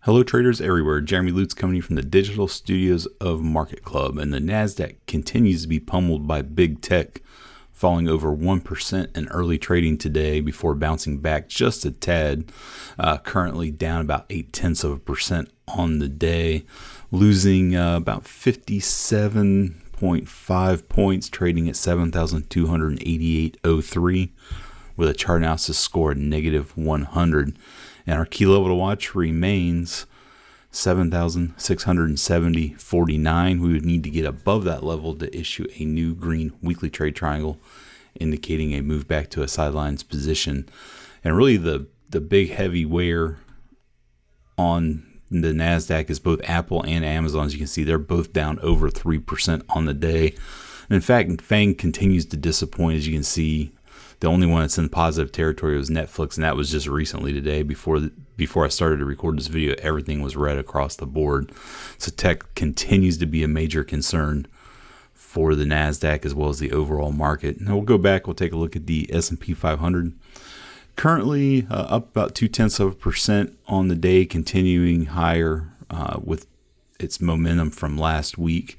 Hello traders everywhere, Jeremy Lutz coming from the digital studios of Market Club, and the NASDAQ continues to be pummeled by big tech, falling over 1% in early trading today before bouncing back just a tad, currently down about 0.8% on the day, losing about 57.5 points, trading at 7,288.03 with a chart analysis score at -100. And our key level to watch remains 7,670.49. We would need to get above that level to issue a new green weekly trade triangle, indicating a move back to a sidelines position. And really the big heavy wear on the NASDAQ is both Apple and Amazon. As you can see, they're both down over 3% on the day. And in fact, FANG continues to disappoint. As you can see, the only one that's in positive territory was Netflix, and that was just recently today. Before I started to record this video, everything was red across the board. So tech continues to be a major concern for the NASDAQ as well as the overall market. Now we'll go back, we'll take a look at the S&P 500. Currently up about 0.2% on the day, continuing higher with its momentum from last week.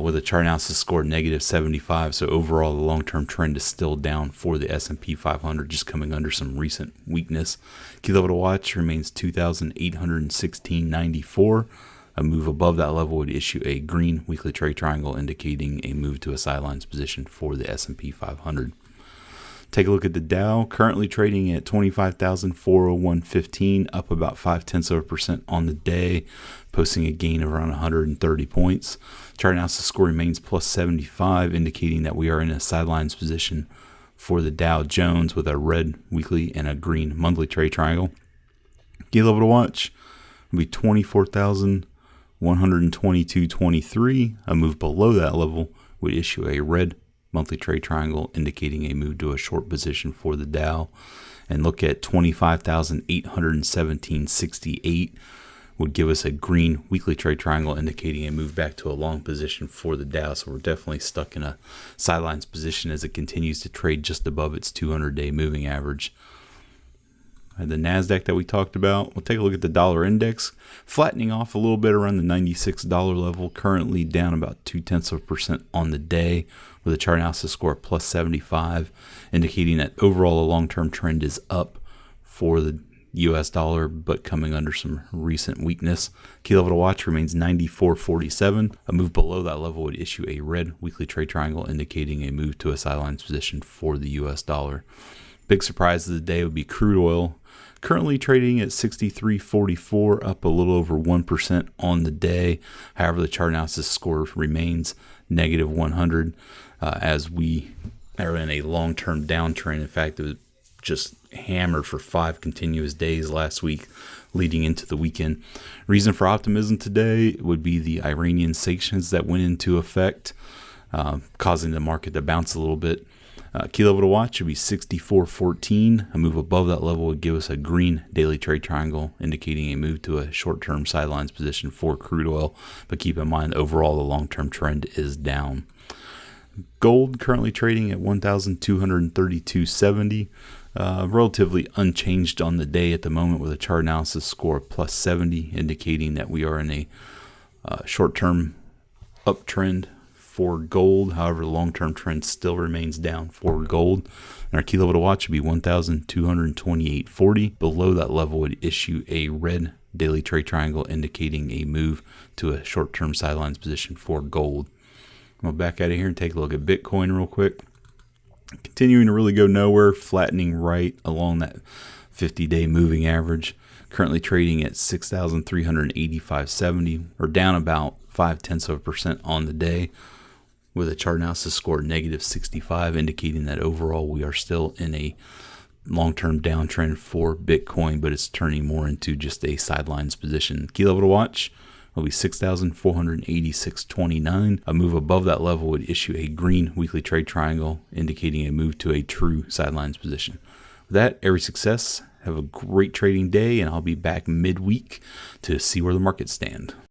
With a chart analysis score -75. So overall, the long-term trend is still down for the S&P 500, just coming under some recent weakness. Key level to watch remains 2,816.94. A move above that level would issue a green weekly trade triangle, indicating a move to a sidelines position for the S&P 500. Take a look at the Dow, currently trading at 25,401.15, up about 0.5% on the day, posting a gain of around 130 points. Chart analysis score remains +75, indicating that we are in a sidelines position for the Dow Jones with a red weekly and a green monthly trade triangle. Key level to watch will be 24,122.23. A move below that level would issue a red monthly trade triangle, indicating a move to a short position for the Dow. And look at 25,817.68 would give us a green weekly trade triangle, indicating a move back to a long position for the Dow. So we're definitely stuck in a sidelines position as it continues to trade just above its 200-day moving average. The NASDAQ that we talked about, we'll take a look at the dollar index, flattening off a little bit around the $96 level, currently down about 0.2% on the day with a chart analysis score of +75, indicating that overall a long-term trend is up for the US dollar, but coming under some recent weakness. Key level to watch remains 94.47. A move below that level would issue a red weekly trade triangle, indicating a move to a sidelines position for the US dollar. Big surprise of the day would be crude oil, currently trading at 63.44, up a little over 1% on the day. However, the chart analysis score remains -100 as we are in a long-term downtrend. In fact, it was just hammered for 5 continuous days last week leading into the weekend. Reason for optimism today would be the Iranian sanctions that went into effect, causing the market to bounce a little bit. Key level to watch would be 64.14. A move above that level would give us a green daily trade triangle, indicating a move to a short-term sidelines position for crude oil. But keep in mind, overall, the long-term trend is down. Gold currently trading at 1,232.70. Relatively unchanged on the day at the moment with a chart analysis score of +70, indicating that we are in a short-term uptrend for gold. However, the long-term trend still remains down for gold. And our key level to watch would be 1,228.40. Below that level would issue a red daily trade triangle, indicating a move to a short-term sidelines position for gold. We'll back out of here and take a look at Bitcoin real quick. Continuing to really go nowhere, flattening right along that 50-day moving average. Currently trading at 6,385.70, or down about 0.5% on the day, with a chart analysis score -65, indicating that overall we are still in a long-term downtrend for Bitcoin, but it's turning more into just a sidelines position. Key level to watch will be 6,486.29. A move above that level would issue a green weekly trade triangle, indicating a move to a true sidelines position. With that, every success. Have a great trading day, and I'll be back midweek to see where the markets stand.